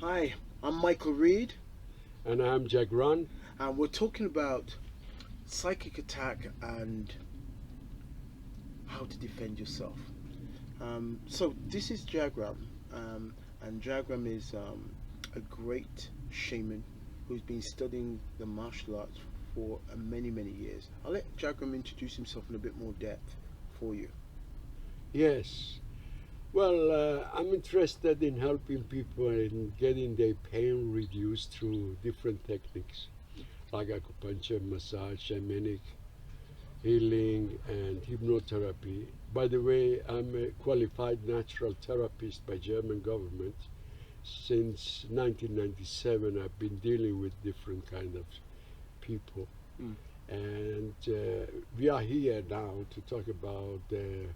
Hi, I'm Michael Reid, And I'm Jagran. and we're talking about psychic attack and how to defend yourself. So this is Jagran, and Jagran is a great shaman who's been studying the martial arts for many years. I'll let Jagran introduce himself in a bit more depth for you. Yes. Well, I'm interested in helping people in getting their pain reduced through different techniques like acupuncture, massage, shamanic healing, and hypnotherapy. By the way, I'm a qualified natural therapist by German government. Since 1997, I've been dealing with different kind of people, Mm. and we are here now to talk about the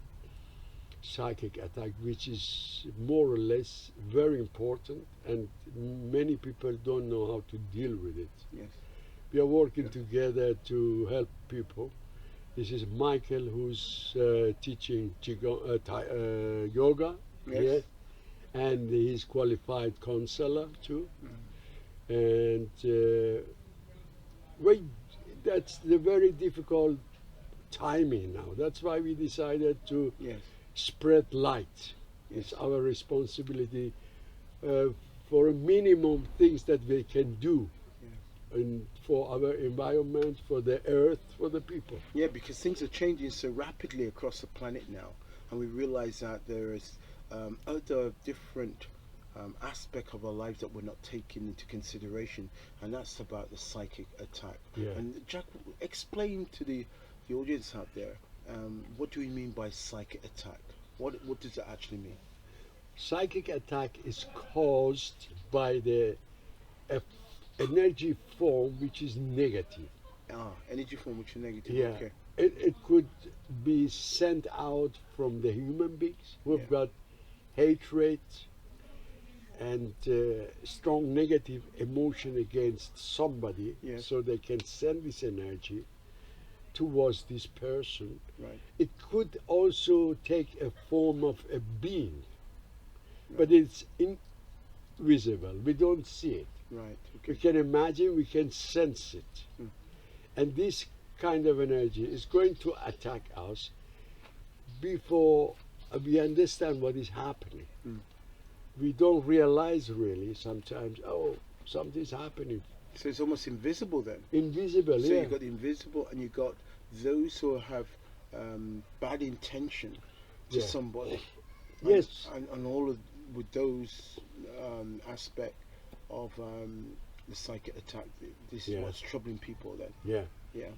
psychic attack, which is more or less very important, and many people don't know how to deal with it. Yes. We are working Yes. together to help people. This is Micheal, who's teaching yoga Yes. here, and he's qualified counselor too. Mm. And we, that's the very difficult timing now. That's why we decided to Yes. spread light. Yes. It's our responsibility uh, for a minimum things that we can do Yeah. and for our environment, for the earth, for the people. Yeah, because things are changing so rapidly across the planet now, and we realize that there is other different aspect of our lives that we're not taking into consideration, and that's about the psychic attack. Yeah. And Jack, explain to the audience out there, what do we mean by psychic attack? What does that actually mean? Psychic attack is caused by the uh, energy form which is negative. Energy form which is negative. Yeah. Okay. It could be sent out from the human beings who've Yeah. got hatred and strong negative emotion against somebody, Yes. so they can send this energy towards this person. Right. It could also take a form of a being, but Right. it's invisible. We don't see it. Right. We Okay. can imagine, we can sense it. Mm. And this kind of energy is going to attack us before we understand what is happening. Mm. We don't realize really sometimes, oh, something's happening. So it's almost invisible then. Invisible, So yeah. you've got the invisible, and you've got those who have bad intention to Yeah. somebody. Yes. And all of with those aspect of the psychic attack. This is Yeah. what's troubling people then. Yeah. Yeah.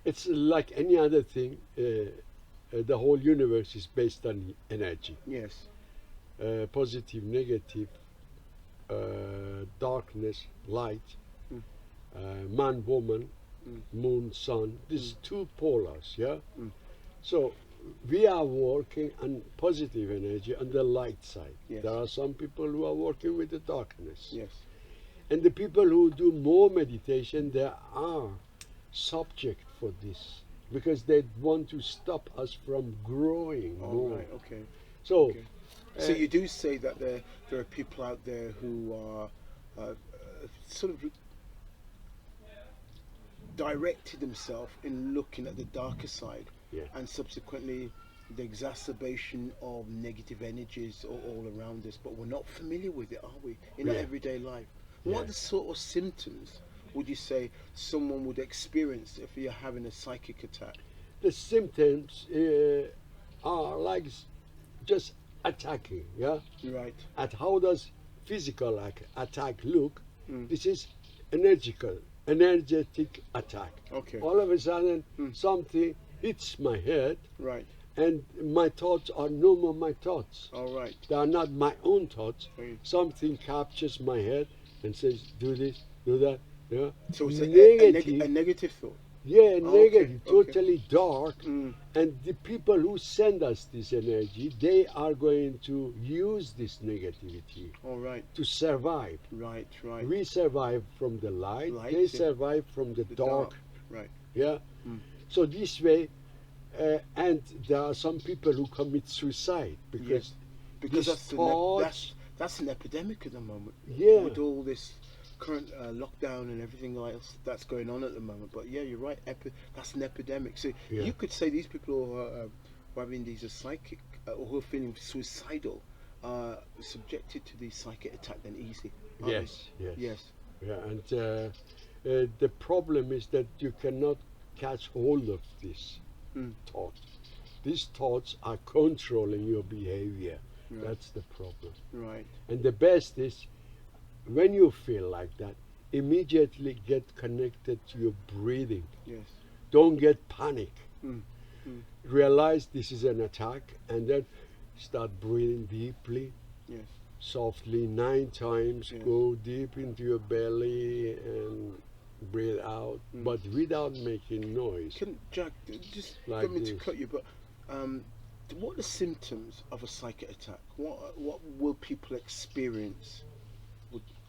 It's like any other thing. The whole universe is based on energy. Yes. Positive, negative, darkness, light, Mm. man, woman, Mm. moon, sun. These Mm. two polars, yeah? Mm. So we are working on positive energy on the light side. Yes. There are some people who are working with the darkness. Yes. And the people who do more meditation, they are subject for this because they want to stop us from growing All more. right. Okay. So, Okay. So you do say that there are people out there who are sort of directed themselves in looking at the darker side, yeah. and subsequently the exacerbation of negative energies all around us, but we're not familiar with it, are we, in our Yeah. everyday life? Yeah. What are the sort of symptoms would you say someone would experience if you're having a psychic attack? The symptoms are like just attacking, yeah? Right. At how does physical attack look? Mm. This is energetic attack. Okay. All of a sudden, Mm. something hits my head, Right. and my thoughts are no more my thoughts. All right. They are not my own thoughts. Mm. Something captures my head and says, do this, do that. Yeah. So it's Negative. a negative thought. Yeah, Okay, negative, okay. totally dark. Mm. And the people who send us this energy, they are going to use this negativity All right. to survive. Right. Right. We survive from the light, Light, they yeah. survive from the, The dark. Right. Yeah. Mm. So this way, and there are some people who commit suicide because Yes. Because these thoughts, that's an epidemic at the moment. Yeah. With all this current lockdown and everything else that's going on at the moment. But yeah, you're right. That's an epidemic. So Yeah. you could say these people who are having these psychic or who are feeling suicidal are subjected to these psychic attack then easily. Aren't Yes, they? yes. Yes. Yeah, and the problem is that you cannot catch hold of this Mm. thought. These thoughts are controlling your behavior. Right. That's the problem. Right. And the best is when you feel like that, immediately get connected to your breathing. Yes. Don't get panic. Mm. Mm. Realize this is an attack and then start breathing deeply, Yes. softly 9 times. Yes. Go deep into your belly and breathe out, Mm. but without making noise. Can Jack just Like don't mean to this. cut you, but what are the symptoms of a psychic attack? What will people experience?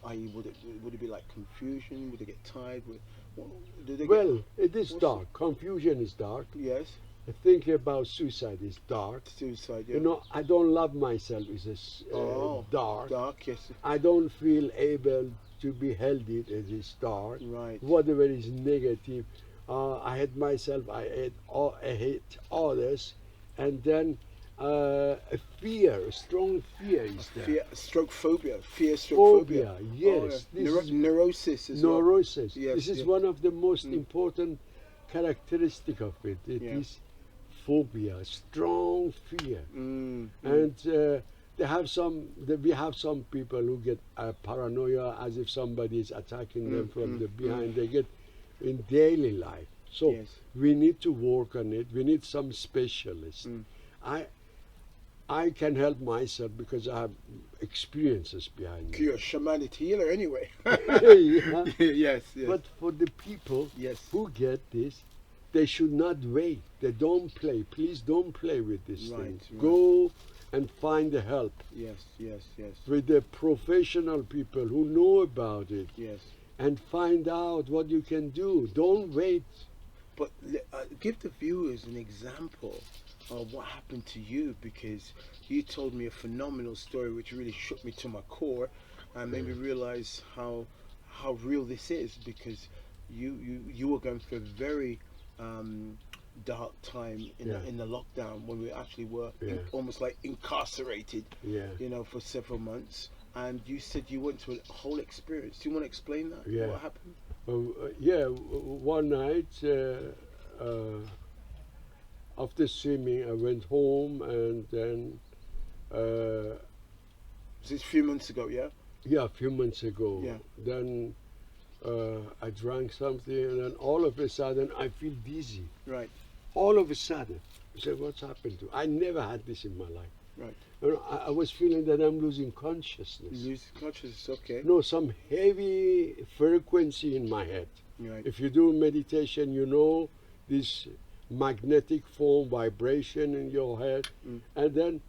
I.e., would it be like confusion? Would they get tired? What, do they Well, it is what's dark. Confusion is dark. yes, Thinking about suicide is dark. suicide. Yeah. You know, I don't love myself is dark. Dark. Yes. I don't feel able to be healthy. It is dark. Right. Whatever is negative, I hate myself. I hate others, and then a fear, a strong fear is there. Fear, stroke phobia. Fear, stroke phobia. Yes, Oh, yeah. this is Neurosis as well. neurosis. Yes, This is yeah. one of the most Mm. important characteristic of it. It Yeah. is phobia, strong fear, Mm. and we have some people who get paranoia as if somebody is attacking them from the behind. They get in daily life. So Yes. we need to work on it. We need some specialists. Mm. I can help myself because I have experiences behind me. You're a shamanic healer anyway. Yeah. Yes. Yes. But for the people yes. who get this, they should not wait. They don't play. Please don't play with this Right, thing. right. Go and find the help Yes. Yes. Yes. with the professional people who know about it Yes. and find out what you can do. Don't wait. But give the viewers an example of what happened to you, because you told me a phenomenal story which really shook me to my core and made me realize how real this is, because you were going through a very dark time in the lockdown when we actually were almost like incarcerated, Yeah. for several months. And you said you went through a whole experience. Do you want to explain that? Yeah. What happened? One night after swimming, I went home and then, This is a few months ago, yeah? a few months ago. Yeah. Then I drank something and then all of a sudden I feel dizzy. Right, All of a sudden. I said, what's happened to? I never had this in my life. right. I was feeling that I'm losing consciousness. Lose consciousness, okay. No, some heavy frequency in my head. Right. If you do meditation, you know this magnetic form vibration in your head. Mm. And then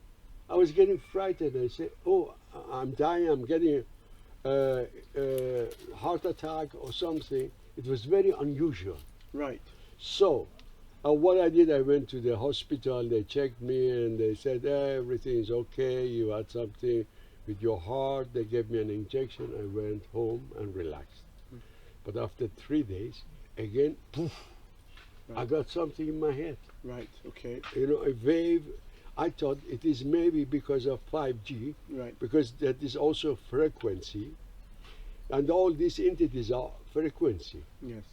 I was getting frightened. I said, oh, I'm dying, I'm getting a heart attack or something. It was very unusual. Right. So what I did, I went to the hospital, they checked me and they said, everything is okay, you had something with your heart. They gave me an injection. I went home and relaxed. Mm. But after 3 days, again, poof, Right. I got something in my head. Right, okay. A wave. I thought it is maybe because of 5G, Right. because that is also frequency. And all these entities are frequency. Yes.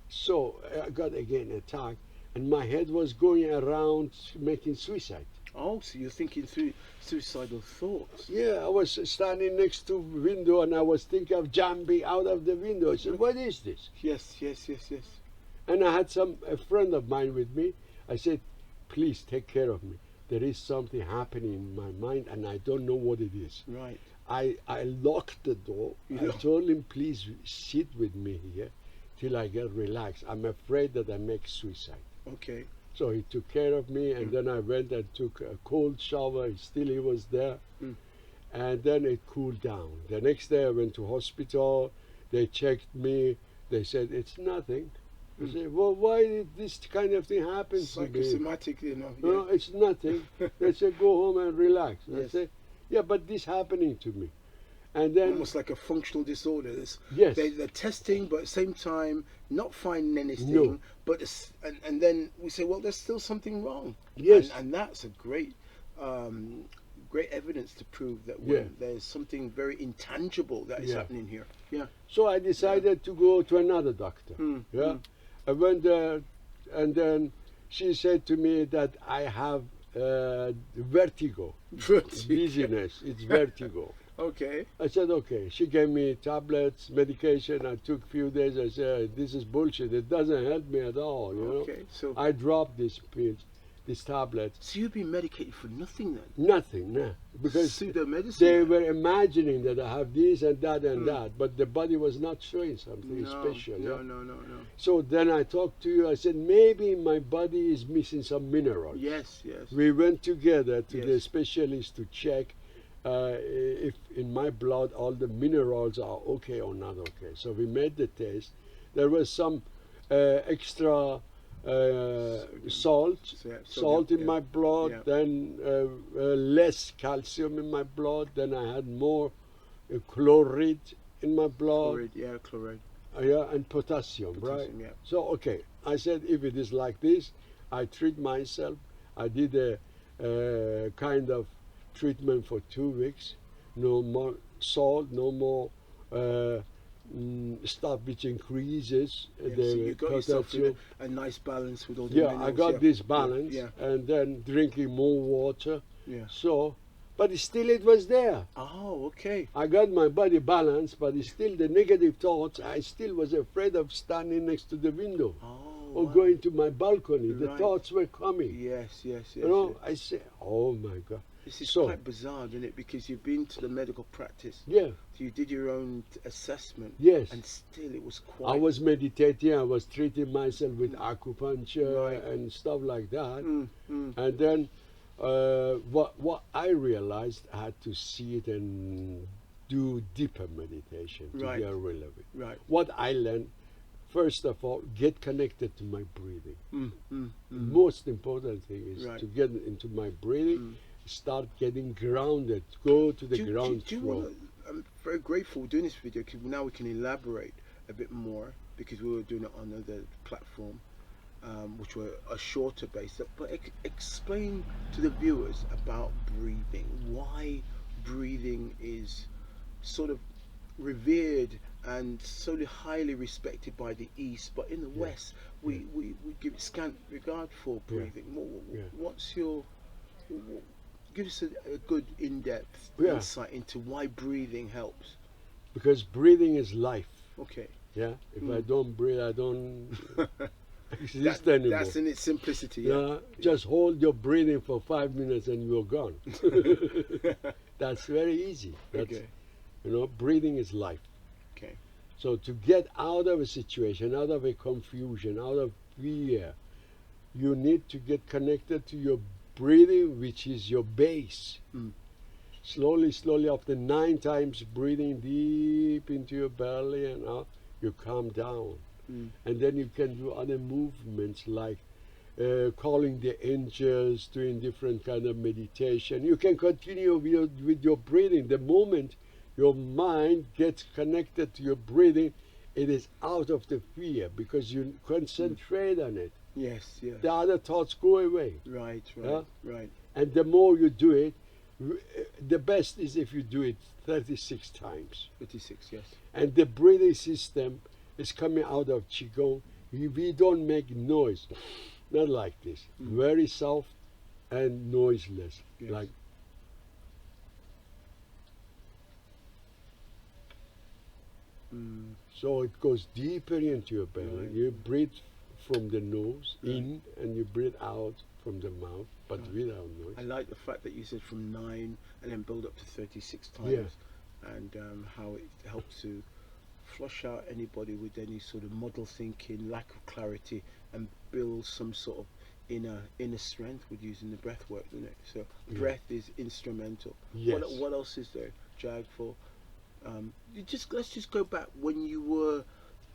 So I got again attacked, and my head was going around making suicide. Oh, so you're thinking through suicidal thoughts. Yeah, I was standing next to window and I was thinking of jumping out of the window. I said, what is this? Yes, yes, yes, yes. And I had a friend of mine with me. I said, please take care of me. There is something happening in my mind and I don't know what it is. Right. I locked the door. I told him, please sit with me here till I get relaxed. I'm afraid that I make suicide. Okay. So he took care of me, and then I went and took a cold shower. Still he was there. Mm. And then it cooled down. The next day I went to hospital. They checked me. They said, it's nothing. I said, well, why did this kind of thing happen to me? Psychosomatic, No, it's nothing. They said, go home and relax. I Yes. said, Yeah, but this happening to me. And then, Almost like a functional disorder. yes, They're testing, but at the same time not finding no, anything. But and then we say, well, there's still something wrong, yes, and that's a um, great evidence to prove that yeah, when there's something very intangible that is yeah. happening here. Yeah. So I Yeah. decided to go to another doctor. Mm, Yeah, mm. I went there, and then she said to me that I have vertigo, dizziness. It's vertigo. Okay. I said, okay. She gave me tablets, medication. I took few days. I said, this is bullshit. It doesn't help me at all. You know. Okay. So I dropped this pills, this tablets. so you've been medicated for nothing then? Nothing, no. Because Pseudo medicine. they were imagining that I have this and that and Mm. that, but the body was not showing something No, special. no, Yeah? no, no, no. So then I talked to you. I said, maybe my body is missing some minerals. Yes, yes. We went together to the Yes. specialist to check if in my blood all the minerals are okay or not okay. So we made the test. There was some extra salt, Yeah, salt in yeah. my blood, Yeah. then less calcium in my blood, then I had more chloride in my blood, Chloride, yeah, chloride. yeah, and potassium, right? Potassium, yeah. So, okay, I said if it is like this, I treat myself. I did a kind of treatment for 2 weeks. No more salt, no more stuff which increases Yeah, the so you got yourself in potassium. a nice balance with all the Yeah, minerals. I got yeah. this balance, Yeah, and then drinking more water. yeah. So, but still it was there. Oh, okay. I got my body balanced, but it's still the negative thoughts. I still was afraid of standing next to the window Oh, or wow. going to my balcony. The Right. thoughts were coming. Yes, yes, yes. You know, yes. I say, oh my God. This is So- quite bizarre, isn't it? Because you've been to the medical practice, Yeah, so you did your own assessment, yes. and still it was quite. I was meditating, I was treating myself with acupuncture Right. and stuff like that. Mm, mm. And then what I realized, I had to see it and do deeper meditation to Right. get rid of it. Right. What I learned, first of all, get connected to my breathing. Mm, mm, The mm. most important thing is Right. to get into my breathing, Mm. start getting grounded, go to the Do ground you floor. wanna, I'm very grateful doing this video because now we can elaborate a bit more because we were doing it on another platform, which were a shorter base. But explain to the viewers about breathing. Why breathing is sort of revered and so highly respected by the East, but in the Yeah. West we give it scant regard for Yeah. breathing. Yeah. What's your give us a good in-depth Yeah. insight into why breathing helps. Because breathing is life. Okay. Yeah. If Mm. I don't breathe, I don't exist anymore. That's in its simplicity. Yeah. Yeah, just hold your breathing for 5 minutes and you're gone. That's very easy. That's, Okay. You know, breathing is life. Okay. So to get out of a situation, out of a confusion, out of fear, you need to get connected to your breathing, which is your base. Mm. Slowly, slowly, after 9 times breathing deep into your belly and out, you calm down. Mm. And then you can do other movements like calling the angels, doing different kind of meditation. You can continue with your breathing. The moment your mind gets connected to your breathing, it is out of the fear because you concentrate on it. Yes. Yes. The other thoughts go away. Right. Right. Yeah? Right. And the more you do it, the best is if you do it 36 times. 56. Yes. And the breathing system is coming out of Qigong. We don't make noise. Not like this. Mm. Very soft and noiseless. Yes. Like Mm. so it goes deeper into your belly. Right. You breathe from the nose Right. in and you breathe out from the mouth, but Right. without noise. I like the fact that you said from 9 and then build up to 36 times, Yeah. and how it helps to flush out anybody with any sort of muddle thinking, lack of clarity, and build some sort of inner strength with using the breath work, isn't it? So Yeah. breath is instrumental. Yes. What else is there, Jag? For let's just go back when you were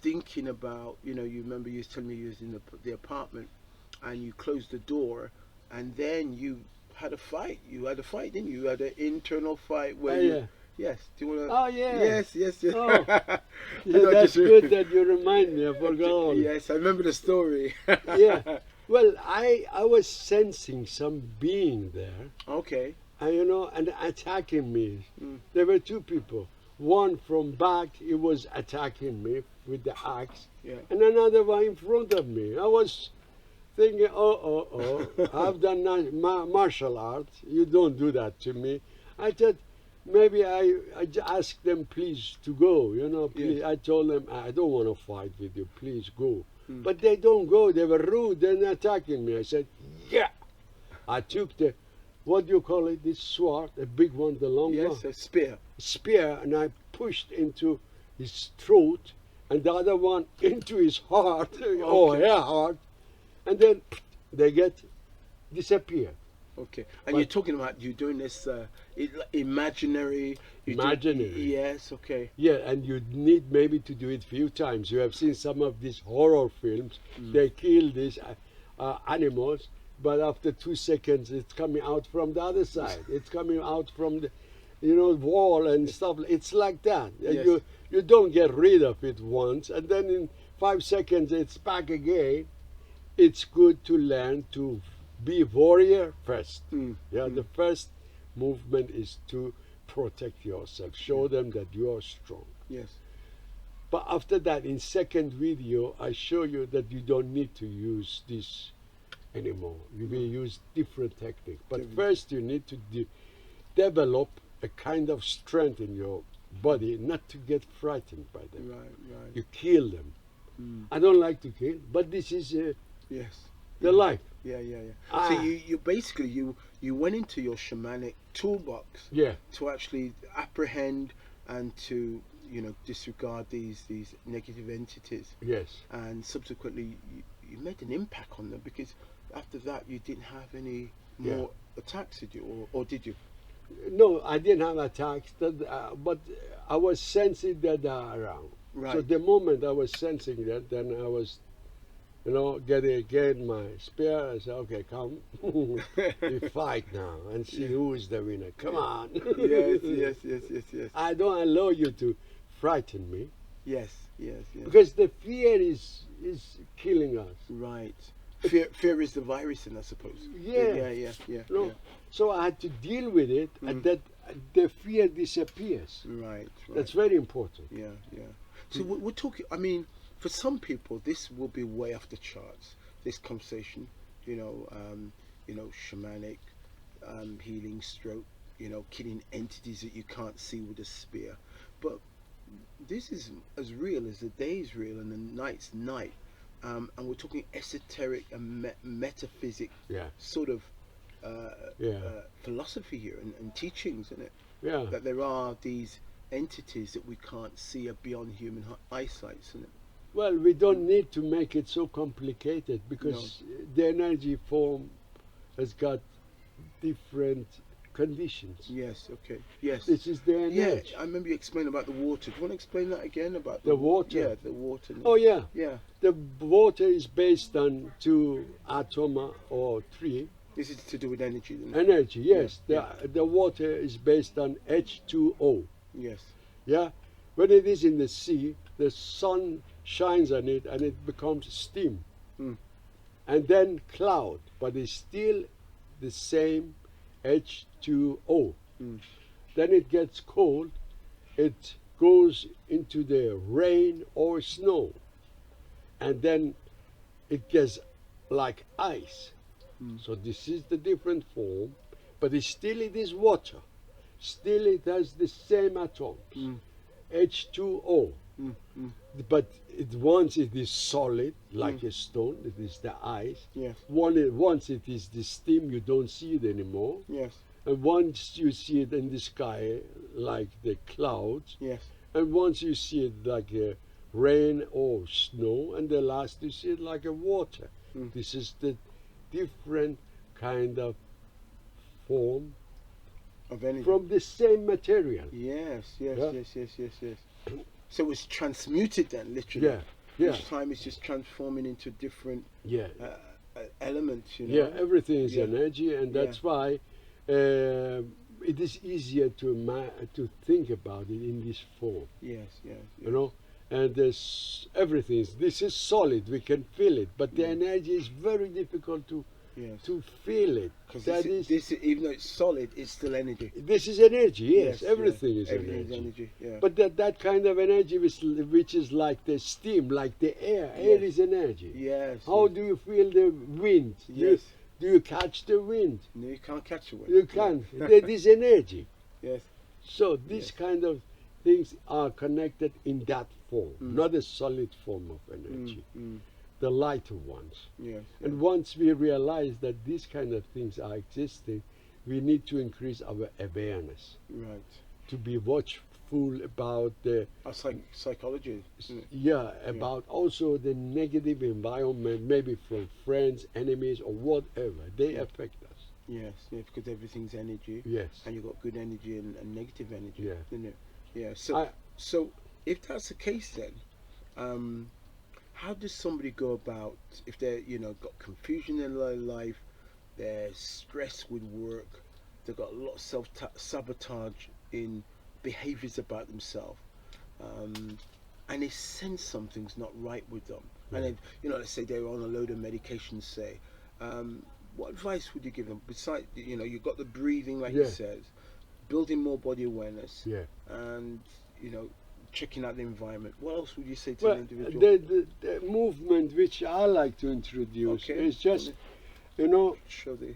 thinking about, you remember you was telling me you was in the apartment and you closed the door, and then you had a fight. You had a fight, didn't you? You had an internal fight where Yeah. Yes. Do you want to? Oh, yeah. Yes, yes, yes. Oh, yeah, No, that's just- good that you remind me. I forgot. Yes, I remember the story. Yeah. Well, I was sensing some being there, Okay. and attacking me. Mm. There were two people. One from back, he was attacking me with the axe, Yeah. and another one in front of me. I was thinking, oh, I've done martial arts. You don't do that to me. I thought maybe I asked them please to go. Please. Yes. I told them I don't want to fight with you. Please go. Mm. But they don't go. They were rude. They're attacking me. I said, yeah. I took the, what do you call it? This sword, a big one, the long one, Yes, a spear. spear, and I pushed into his throat, and the other one into his heart, or Okay. her heart, and then they disappear. Okay. And But- you're talking about you doing this imaginary. Imaginary. Yes. Okay. Yeah, and you need maybe to do it few times. You have seen some of these horror films. They kill these animals, but after 2 seconds, it's coming out from the other side. It's coming out from the, wall and stuff. It's like that. And Yes. you don't get rid of it once, and then in 5 seconds, it's back again. It's good to learn to be warrior first. Mm. Yeah, the first movement is to protect yourself. Show them that you are strong. Yes. But after that, in second video, I show you that you don't need to use this anymore. You will use different technique. But Different. first, you need to develop a kind of strength in your body, not to get frightened by them. Right. Right. You kill them. Mm. I don't like to kill, but this is Yes. the life. Yeah. Yeah. Yeah. Ah. So you basically you went into your shamanic toolbox Yeah, to actually apprehend and to disregard these negative entities, yes. and subsequently you made an impact on them, because after that you didn't have any Yeah. more attacks, did you, or did you? No, I didn't have attacks, but I was sensing that they are around. Right. So the moment I was sensing that, then I was, getting my spear. I said, okay, come, we fight now and see who is the winner. Come on. Yes. I don't allow you to frighten me, Yes. because the fear is killing us. Right. Fear is the virus, and I suppose. Yeah. Yeah. No. Yeah. So I had to deal with it, and that the fear disappears. Right. That's very important. Yeah. So we're talking. I mean, for some people, this will be way off the charts. This conversation, shamanic, healing, stroke, killing entities that you can't see with a spear. But this is as real as the day is real and the night's night. And we're talking esoteric and metaphysic Yeah. sort of Yeah. philosophy here and teachings, isn't it? Yeah. That there are these entities that we can't see are beyond human eyesight, isn't it? Well, we don't need to make it so complicated, because the energy form has got different conditions. Yes, okay. Yes. This is the Yeah, energy. I remember you explaining about the water. Do you want to explain that again about The water? Yeah, the water. Oh, yeah. Yeah. The water is based on 2 atoms or 3. This is to do with energy, isn't it? Energy, yes. Yeah, The water is based on H2O. Yes. Yeah. When it is in the sea, the sun shines on it and it becomes steam. Mm. And then cloud, but it's still the same H2O. Mm. Then it gets cold, it goes into the rain or snow, and then it gets like ice. Mm. So this is the different form, but it is water. Still it has the same atoms, Mm. H2O. Mm. Mm. But once it is solid, like a stone, it is the ice. Yes. Once it is the steam, you don't see it anymore. Yes. And once you see it in the sky, like the clouds, Yes. and once you see it like a rain or snow, and the last you see it like a water. Mm. This is the different kind of form Of energy. from the same material. Yes. Yeah. Yes. So it's transmuted then, literally. Yeah, yeah, Each time it's just transforming into different yeah. elements, you know. Yeah, everything is Yeah. energy, and Yeah. that's why it is easier to think about it in this form, Yes, yes, yes. you know. And there's everything. This is solid. We can feel it, but the Yeah. energy is very difficult Yes. to feel it. Because That is, even though it's solid, it's still energy. this is energy. Yes, Yes, everything yeah. is Everything is energy. energy. Yeah. But that kind of energy which is like the steam, like the air. Air Yes. is energy. Yes. How yes. do you feel the wind? Yes. Do you catch the wind? No, you can't catch it. You can't. That is energy. Yes. So these Yes. kind of things are connected in that form, Mm. not a solid form of energy, the lighter ones. Yes. And once we realize that these kind of things are existing, we need to increase our awareness Right. to be watchful about the Psychology. Isn't it? yeah, about also the negative environment, maybe from friends, enemies, or whatever. They Yeah. affect us. Yes. Yeah. Because everything's energy. Yes. And you've got good energy and negative energy. Yeah. Isn't it? Yeah. So if that's the case, then, how does somebody go about if they're got confusion in their life, they're stressed with work, they've got a lot of self-sabotage in behaviors about themselves, and they sense something's not right with them, and then let's say they're on a load of medication, say, what advice would you give them besides you've got the breathing, like you said, building more body awareness, and checking out the environment? What else would you say to an individual? The movement which I like to introduce is just, Show the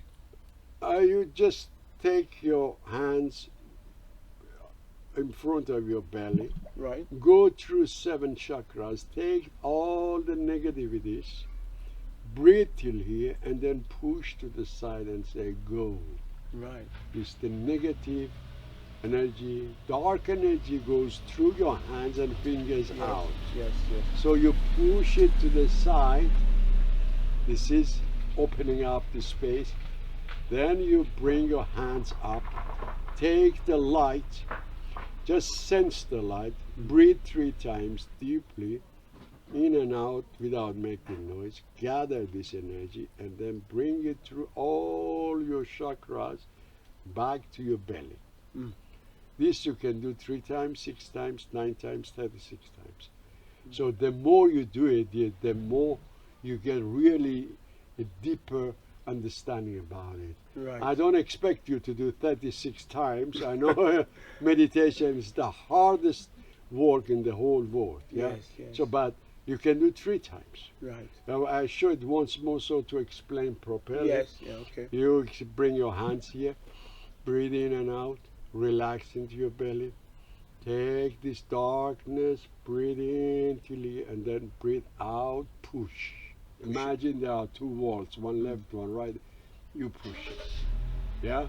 you just take your hands in front of your belly, right. go through 7 chakras, take all the negativities, breathe till here, and then push to the side and say go. Right. It's the negative energy, dark energy goes through your hands and fingers out. Yes. Yes. So you push it to the side. This is opening up the space. Then you bring your hands up, take the light, just sense the light, breathe 3 times deeply, in and out without making noise, gather this energy, and then bring it through all your chakras back to your belly. This you can do 3 times, 6 times, 9 times, 36 times. So the more you do it, the more you get really a deeper understanding about it. Right. I don't expect you to do 36 times. I know meditation is the hardest work in the whole world. Yeah. Yes. So, but you can do 3 times. Right. Now I show it once more so to explain properly. Yes. Yeah. Okay. You bring your hands here, breathe in and out, relax into your belly. Take this darkness, breathe in till you, and then breathe out, push. Imagine there are 2 walls, one left, one right. You push it. Yeah?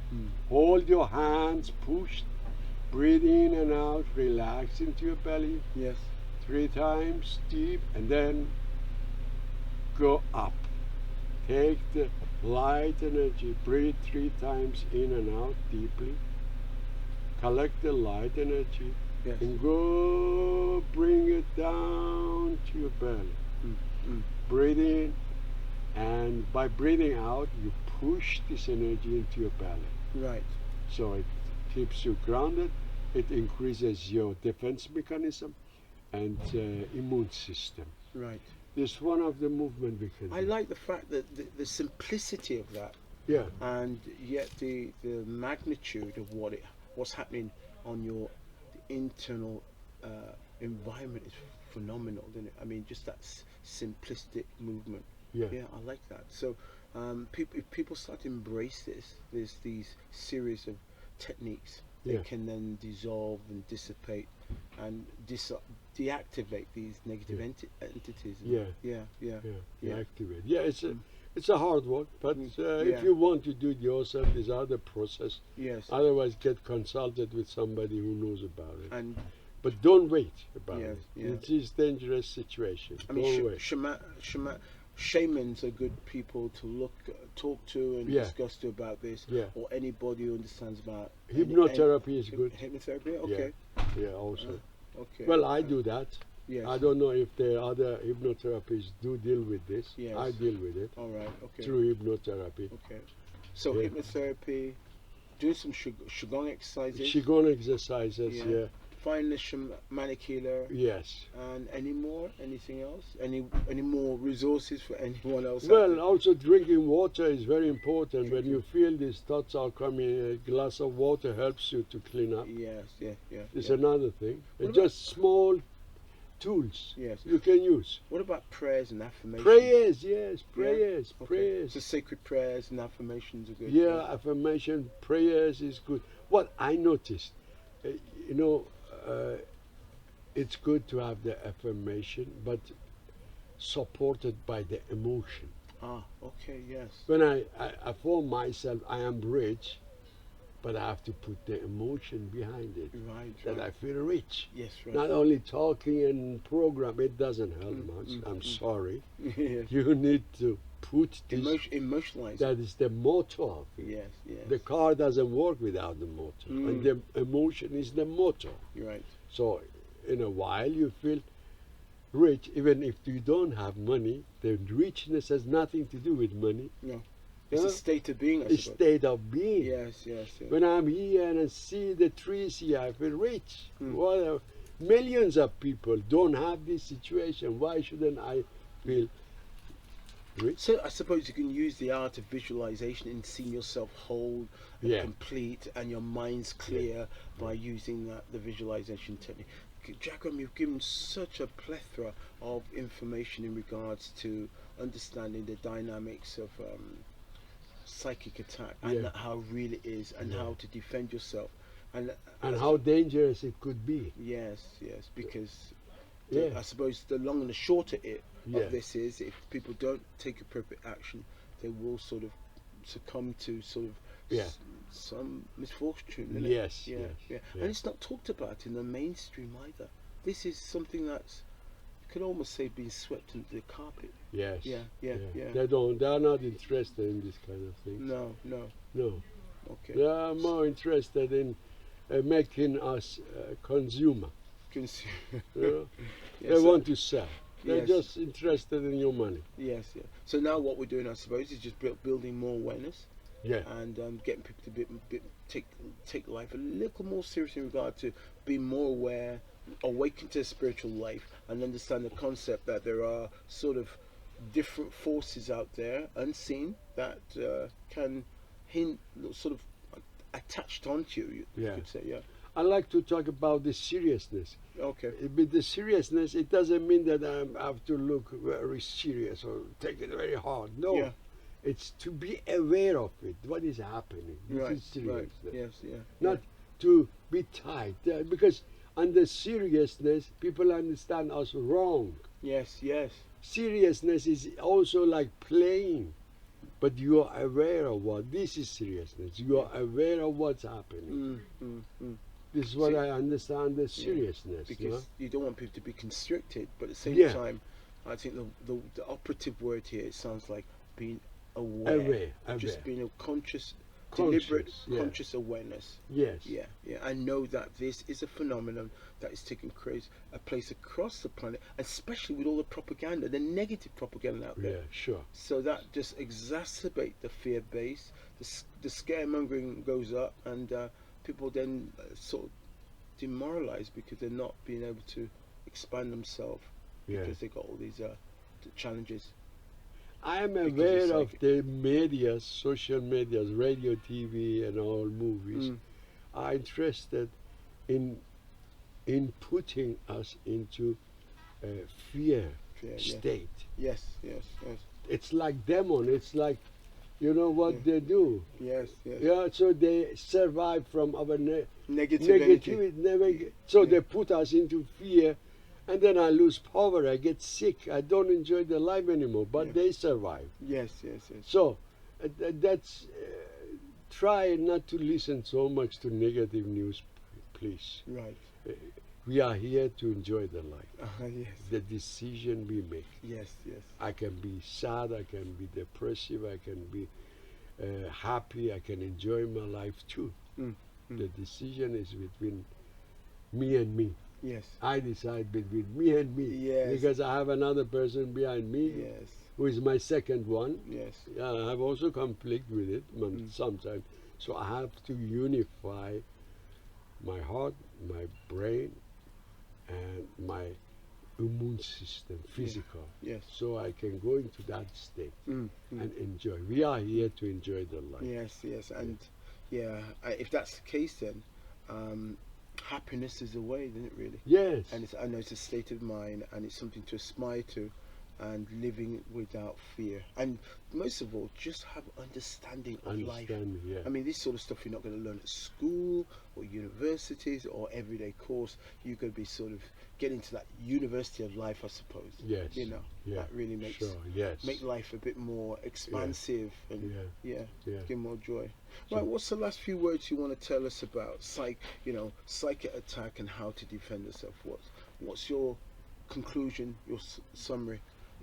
Hold your hands, push, breathe in and out, relax into your belly. Yes. 3 times deep, and then go up. Take the light energy, breathe 3 times in and out deeply. Collect the light energy, Yes. and go bring it down to your belly. Breathe in, and by breathing out, you push this energy into your belly. Right. So it keeps you grounded, it increases your defense mechanism and immune system. Right. This one of the movement we can I do. like the fact that the simplicity of that, Yeah, and yet the magnitude of what's happening on your internal environment is phenomenal, isn't it? I mean, just that simplistic movement. yeah, Yeah, I like that. So, if people start to embrace this, there's these series of techniques that Yeah. can then dissolve and dissipate and deactivate these negative entities. Yeah. Yeah. yeah. Activate. Yeah, it's a hard work, but Yeah. if you want to do it yourself, there's other process. Yes. Otherwise, get consulted with somebody who knows about it. And But don't wait about Yes, it. yeah. It is dangerous situation. I Don't mean, wait. shamans are good people to talk to and Yeah. discuss to about this, Yeah. or anybody who understands about Hypnotherapy is good. Hypnotherapy, okay. Yeah, also. Okay. Well, I do that. Yes. I don't know if the other hypnotherapists do deal with this. Yes. I deal with it All right. Okay. through hypnotherapy. Okay. So Yeah. hypnotherapy, doing some Qigong exercises. Qigong exercises, yeah. Find the shamanic healer. Yes. And any more? Anything else? Any more resources for anyone else? Well, also drinking water is very important. When you feel these thoughts are coming, a glass of water helps you to clean up. Yes, yeah. It's yeah. another thing. What It's just small tools Yes. you can use. What about prayers and affirmations? Prayers, yes, prayers, Okay. prayers. So sacred prayers and affirmations are good. Yeah, affirmation, prayers is good. What I noticed, uh, you know, it's good to have the affirmation, but supported by the emotion. Ah, okay, yes. When I affirm myself, I am rich, but I have to put the emotion behind it. Right. That I feel rich. Yes, right. Not only talking and program, it doesn't help much. I'm sorry. Yes. You need to put this. Emotionalize. That is the motor of it. Yes, yes. The car doesn't work without the motor, and the emotion is the motor. You're right. So, in a while, you feel rich, even if you don't have money. The richness has nothing to do with money. No. It's a state of being, I A suppose. state of being. Yes, yes, yes. When I'm here and I see the trees here, I feel rich. Mm. Millions of people don't have this situation. Why shouldn't I feel rich? So I suppose you can use the art of visualization in seeing yourself whole and Yeah. complete and your mind's clear by using the visualization technique. Jagran, you've given such a plethora of information in regards to understanding the dynamics of psychic attack and Yeah. how real it is and how to defend yourself. And how dangerous it could be. yes, because Yeah. I suppose the long and the shorter Yeah. of this is, if people don't take appropriate action, they will sort of succumb to sort of Yeah. some misfortune. Isn't Yes, it? Yeah, yes, yeah. yeah. And it's not talked about in the mainstream either. This is something that's, you could almost say, being swept under the carpet. Yes. Yeah. They are not interested in this kind of thing. No. No. Okay. They are more interested in making us consumer. Consumer. You know? Yes, They so- want to sell. They're Yes. just interested in your money. Yes. So now what we're doing, I suppose, is just building more awareness Yeah. and getting people to take life a little more seriously in regard to being more aware, awaken to spiritual life, and understand the concept that there are sort of different forces out there, unseen, that can sort of attached onto you. You Yeah. could say, yeah. I like to talk about the seriousness. Okay. With the seriousness, it doesn't mean that I have to look very serious or take it very hard. No. Yeah. It's to be aware of it, what is happening. This Right. is seriousness. Yes. Yeah. Not to be tight. Because under seriousness, people understand us wrong. Yes. Seriousness is also like playing, but you are aware of what. This is seriousness. You are aware of what's happening. This is what See, I understand the seriousness. Because you don't want people to be constricted, but at the same Yeah. time, I think the operative word here, it sounds like being aware. Aware. Just being a conscious, Conscious, deliberate, yeah. conscious awareness. Yes. Yeah. I know that this is a phenomenon that is taking place across the planet, especially with all the propaganda, the negative propaganda out there. Yeah, sure. So that just exacerbate the fear base, the scaremongering goes up, and people then sort of demoralized because they're not being able to expand themselves Yeah. because they got all these challenges. I am Because aware it's of like- the medias, social medias, radio, TV, and all movies Mm. are interested in putting us into a fear Yeah. state. Yes. It's like demon. It's like, you know what Yeah. they do. Yes. Yeah, so they survive from our Negative energy. negativity. So Yeah. they put us into fear, and then I lose power. I get sick. I don't enjoy the life anymore. But Yeah. they survive. Yes. So that's try not to listen so much to negative news, please. Right. We are here to enjoy the life. Yes. The decision we make. Yes. I can be sad. I can be depressive. I can be happy. I can enjoy my life too. Mm. The decision is between me and me. Yes. I decide between me and me. Yes. Because I have another person behind me Yes. who is my second one. Yes. I have also conflict with it Mm. sometimes. So I have to unify my heart, my brain, and my immune system, physical, Yes. so I can go into that state Mm. Mm. and enjoy. We are here to enjoy the life. Yes. Yes. And yeah, if that's the case, then happiness is the way, isn't it? Really. Yes. And it's, I know it's a state of mind, and it's something to aspire to, and living without fear, and most of all, just have understanding of life. Yeah. I mean, this sort of stuff you're not going to learn at school or universities or everyday course. You're going to be sort of getting to that university of life, I suppose. Yes. You know, Yeah. that really makes Yes. make life a bit more expansive and give more joy. So, Right, what's the last few words you want to tell us about psychic attack and how to defend yourself? What's your conclusion, your summary?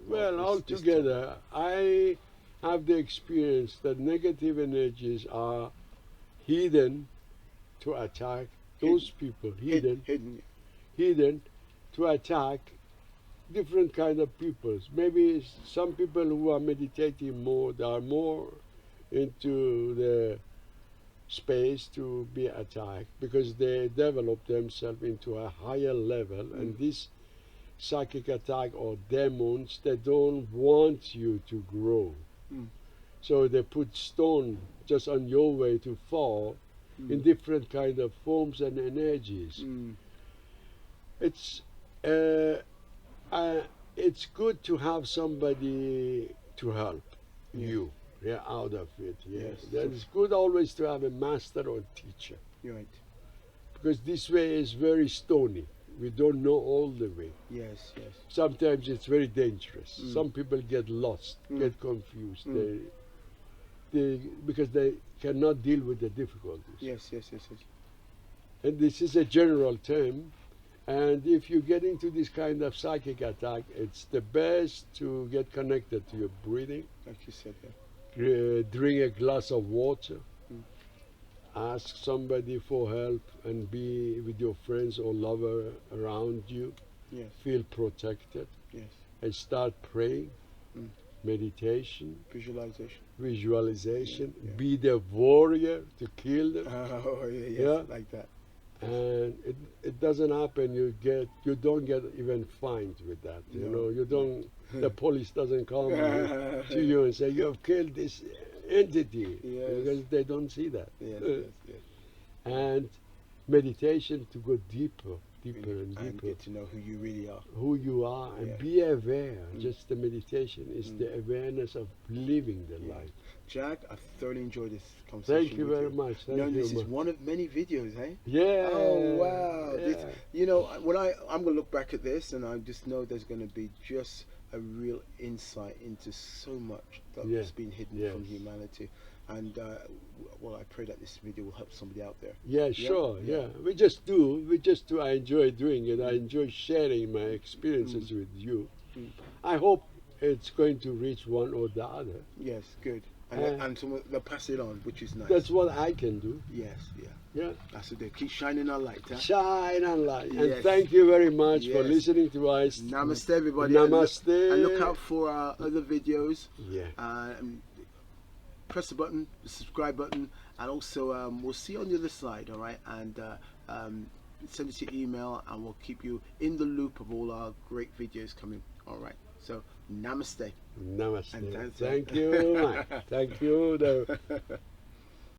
well, altogether, I have the experience that negative energies are hidden to attack those people, hidden to attack different kind of peoples. Maybe some people who are meditating more, they are more into the space to be attacked because they develop themselves into a higher level, and this psychic attack or demons, they don't want you to grow. So they put stone just on your way to fall in different kind of forms and energies. It's it's good to have somebody to help you out of it. Yes. It's good always to have a master or teacher. Right. Because this way is very stony. We don't know all the way. Yes. Sometimes it's very dangerous. Some people get lost, get confused. They because they cannot deal with the difficulties. Yes. And this is a general term. And if you get into this kind of psychic attack, it's the best to get connected to your breathing. Like you said, Drink a glass of water. Ask somebody for help and be with your friends or lover around you. Yes. Feel protected. Yes. And start praying. Meditation. Visualization. Yeah. Be the warrior to kill them. Oh yes, like that. And it doesn't happen. You don't get even fined with that. You know, you don't. The police doesn't come to you and say you have killed this entity, because they don't see that. Yes. And meditation to go deeper and deeper. And get to know who you really are. Who you are, and be aware. Just the meditation is the awareness of living the life. Jack, I thoroughly enjoyed this conversation. Thank you very much. This is one of many videos, eh? Yeah. Oh wow. Yeah. This, you know, when I'm gonna look back at this, and I just know there's gonna be just a real insight into so much that's been hidden from humanity. And well, I pray that this video will help somebody out there. Yeah, sure. Yeah. We just do. I enjoy doing it. I enjoy sharing my experiences with you. I hope it's going to reach one or the other. Yes, good. And they'll pass it on, which is nice. That's what I can do. Yes, Yeah. That's what they keep shining our light. Huh? Shine and light. Yes. And thank you very much for listening to us. Namaste, everybody. Namaste. And look out for our other videos. Yeah. Press the button, the subscribe button, and also we'll see you on the other side, all right? And send us your email, and we'll keep you in the loop of all our great videos coming. All right. So, namaste. Namaste. And thank you. Thank you.